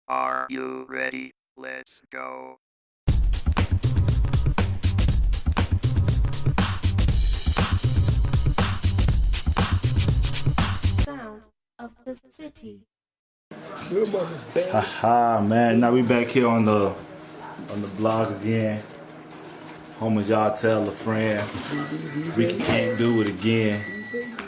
Are you ready? Let's go. Sound of the city. Haha, man. Now we back here on the blog again. Home as y'all tell a friend. We can't do it again.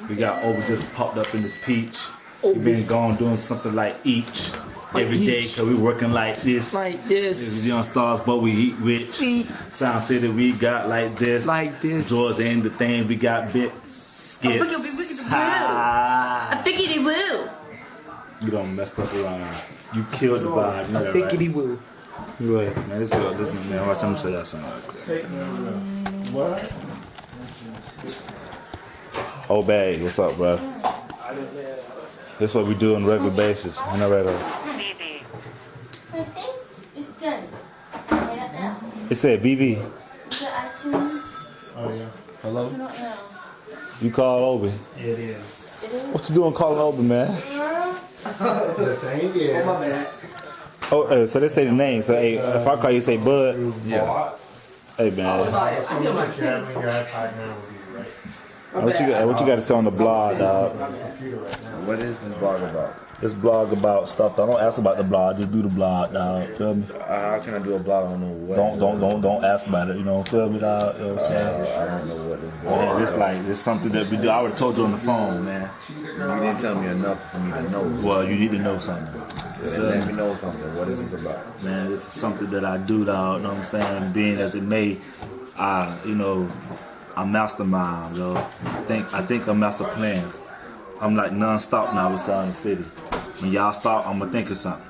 We got Obi just popped up in this peach. We been gone doing something like each every day because we working like this. Like this. This is Young Stars, but we eat rich. Sound City, we got like this. Like this. Georgia ain't the thing. We got big skits. I figured he will. You done messed up around. You killed the vibe. You know that, right? Thickety woo. Right. Man, this is man. Watch, I'm gonna show y'all something real quick. What? Oh, bag. What's up, bro? This is what we do on a regular basis. On a regular. I think it's done. Right now. It said BB. Is it iTunes? Oh yeah. Hello. I don't know. You call Obi. It is. What you doing calling Obi, man? The thing is. Oh, my bad. Oh, so they say the name. So hey, if I call you, say Bud. Yeah. Hey, man. I feel like having your iPod now would be right. What you got to say on the blog, dog? What is this blog about? This blog about stuff. Don't ask about the blog. Just do the blog, dog. Feel me? How can I do a blog? I don't know what. Don't ask about it. You know, feel me, dog. You know what I'm saying? I don't know what this blog Man, is. this something that we do. I would have told you on the phone, man. You didn't tell me enough for me to know. Well, you need to know something. Let me know something. What is this about? Man, this is something that I do, dog. You know what I'm saying? Being as it may, I'm mastermind, yo. I think I'm master plans. I'm like non-stop now with Sound City. When y'all stop, I'm gonna think of something.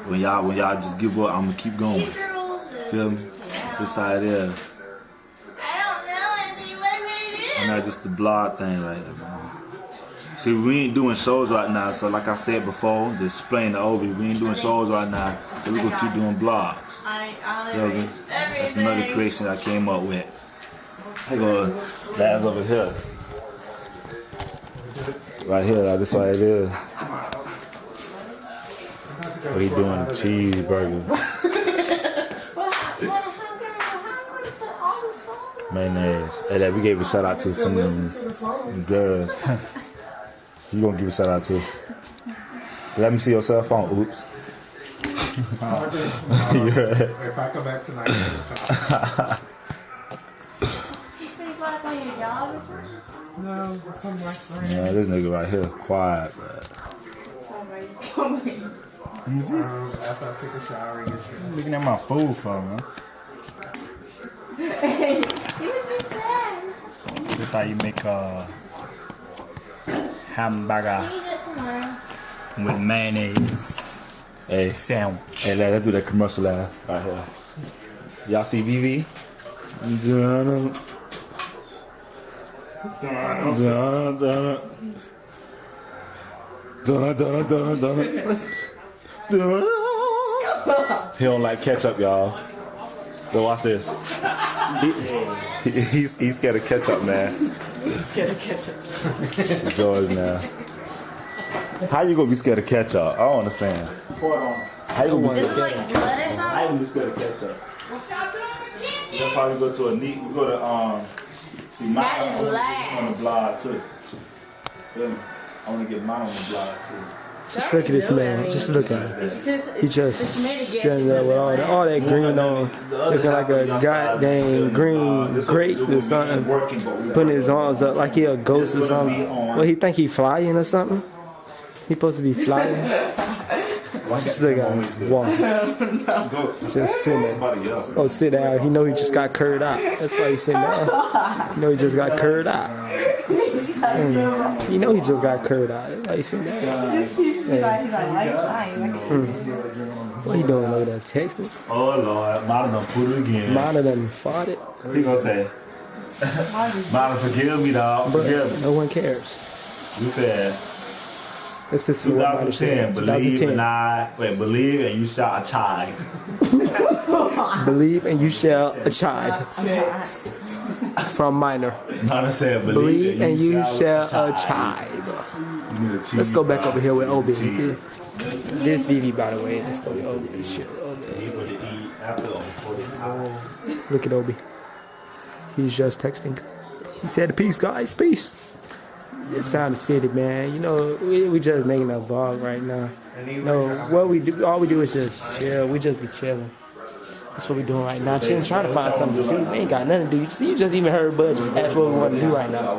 When y'all just give up, I'm gonna keep going. Feel me? That's how it is. I don't know, Anthony. What am I gonna do? And not just the blog thing right there, man. See, we ain't doing shows right now, so like I said before, just explain to Obi, we ain't doing shows right now, so we gonna keep doing blogs. I'll Feel me? erase everything. That's another creation I came up with. Hey, go, that's over here. Right here, like, this what it is. What he doing? Cheeseburger. Mayonnaise. Hey, that we gave a shout out to some of them girls. You gonna give a shout out to? Let me see your cell phone. Oops. If I come back tonight, no, something like that. Yeah, this nigga right here, quiet, bro. After I take a shower and get dressed. Looking at my food for man. This how you make a hamburger with mayonnaise. Hey, sandwich. Hey, let's do that commercial right here. Y'all see VV? He don't like ketchup, y'all. Go watch this. He's scared of ketchup, man. Scared of ketchup. George, now. How you gonna be scared of ketchup? I don't understand. How you gonna be Is scared? it like blood or How you something? gonna be scared of ketchup? That's why we go to a neat. We go to see mine That is on the last. blog too. Feel me? I wanna get mine on the blog too. Just look at this man. Just look at him. He just standing there with all that green on, looking like a goddamn green grape or something. Putting his arms up like he a ghost or something. Well, he think he flying or something? He supposed to be flying? Just look at him. Wow. Just sitting there. Oh, sit down. He know he just got curved out. That's why he's sitting down. You know he just got curved out. You know he just got curved out. That's why he's sitting down. What you doing over there, texting? Oh Lord, Mama done put it again. Mine done fought it. What you gonna say? Mama, forgive me, dog. But Forgive me. no one cares. You said Let's just see what Miner 2010. said. Believe and you shall achieve. Believe and you shall achieve. From Minor. Mama said, Believe and you shall achieve. Let's go back over here with Obi. This Vivi, by the way. Let's go to Obi. This shit. You put the E after before the I. Look at Obi. He's just texting. He said, "Peace, guys. Peace." It's Sound of City, man. You know, we just making a vlog right now. No, what we do, all we do is just chill. We just be chilling. That's what we doing right now. Chilling, trying to find something to do. We ain't got nothing to do. You just even heard Bud just ask what we want to do right now.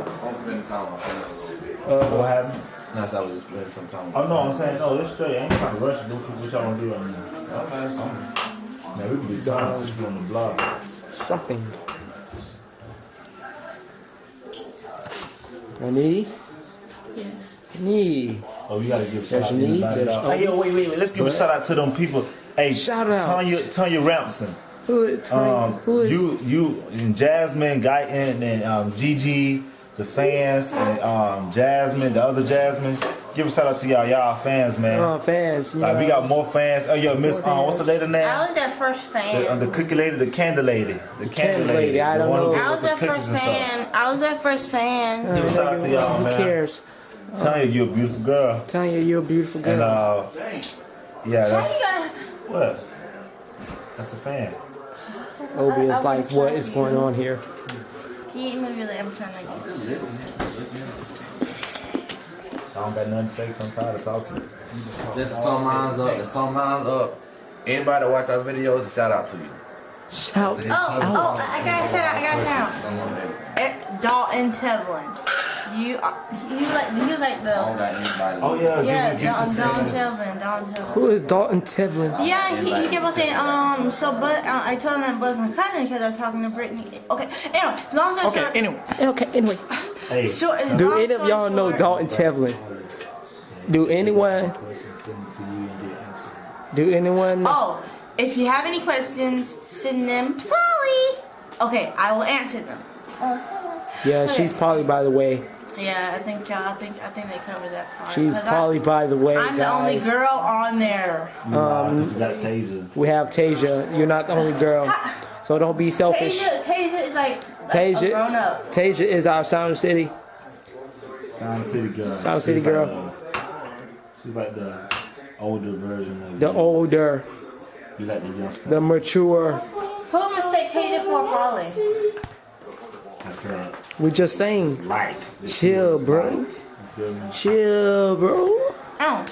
What happened? That's how we just spend some time. Oh no, I'm saying no. It's straight. I ain't trying to rush to do what y'all want to do right now. Man, we can do something since we on the blog. Something. Honey? Yes. Honey. Oh, you gotta give a shout out to There's anybody. need, Hey, yo, wait. Let's give a shout out to them people. Hey, Shout out. Tanya Rampson. Who is? You and Jasmine, Guyton, and Gigi, the fans, and Jasmine, the other Jasmine. Give a shout out to y'all fans, man. Fans. You Like know. we got more fans. Oh, yo, Miss, what's the lady name? I was their first fan. The cookie lady, the candy lady, the candy Candy lady, I the don't one who know. gives I was us the their cookies first and stuff. fan. I was their first fan. Give a shout out to y'all, Who man. cares? Tanya, you're a beautiful girl. Tanya, you're a beautiful And girl. yeah, How that's you gonna? what. That's a fan. Obi is like, what is going on here? Can you move your leg? I'm trying to get. I don't got nothing to say 'cause I'm tired of talking. This is some lines up. The song lines up. Anybody that watch our videos, a shout out to you. Shout Oh, I got a shout out. I got a shout out. Dalton Tevlin. He was like I the. don't got anybody. Oh yeah, Yeah, give me Dalton some Tevlin. Dalton Tevlin. Who is Dalton Tevlin? Yeah, he kept on saying, so, but I told him that Bud's my cousin because I was talking to Brittany. Okay, anyway, as long as I'm short. Okay, anyway. Hey, Short, Do any of y'all know Dalton Tevlin? Do anyone? Do anyone? Oh, if you have any questions, send them to Polly. Okay, I will answer them. Yeah, she's Polly, by the way. Yeah, I think they covered that part. She's 'Cause Polly, by the way, I'm the only guys. girl on there. you got Tasia. We have Tasia. You're not the only girl, so don't be selfish. Tasia is like a Tasia, grown up. Tasia is our Sound City. Sound City girl. Sound City She's girl. Like she's like the older version of The you. older, You like the youngster. the mature. Who mistake Tasia for Polly? That's right. We just saying, Like. chill, bro. You feel me? Chill, bro. Oh,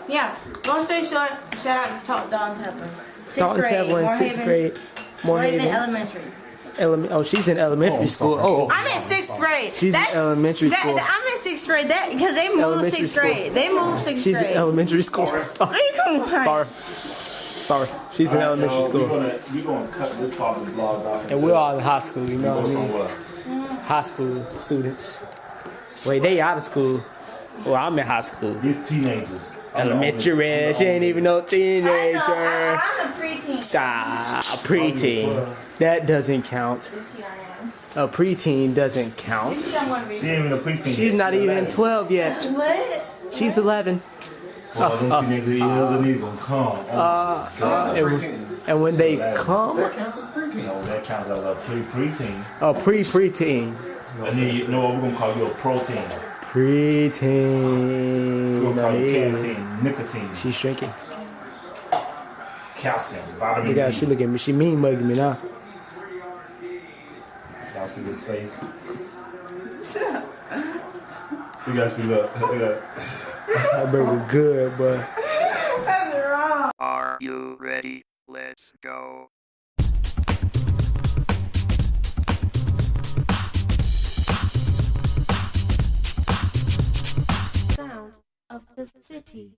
yeah. Long story short, shout out to Dalton Tevlin. Sixth Dalton grade, Tevlin, sixth Moorhaven- grade. Moorhaven Moorhaven. Elementary. Oh, she's in elementary school. Oh, I'm in sixth grade. she's in elementary school. I'm in sixth grade. That because they moved Elementary sixth school. grade. They moved sixth She's in grade. elementary school. Oh, Come on. sorry. Sorry. She's in elementary We're school. gonna cut this part of the vlog off. And we're all in high school, you know go what I mean? somewhere. High school students. Wait, they out of school. Well, I'm in high school. These teenagers. I'm the Elementary, only- she ain't even no I know. teenager. I'm a preteen. Ah, preteen. That doesn't count. This year I am. A preteen doesn't count. This year I'm gonna be. She ain't even a preteen. She's not even 12 yet. What? She's 11. Oh, them teenager years are need gonna come. Oh, And when they come, no, that counts as a preteen. a preteen. And then you know what, we're gonna call you a protein. We're Preteen. gonna call you Yeah. caffeine, nicotine, She's drinking. calcium, vitamin Look at her, D. she look at me. She mean mugging me now. Y'all see this face? You guys see look at That burger good, but That's wrong. Are you ready? Let's go. Sound of the City.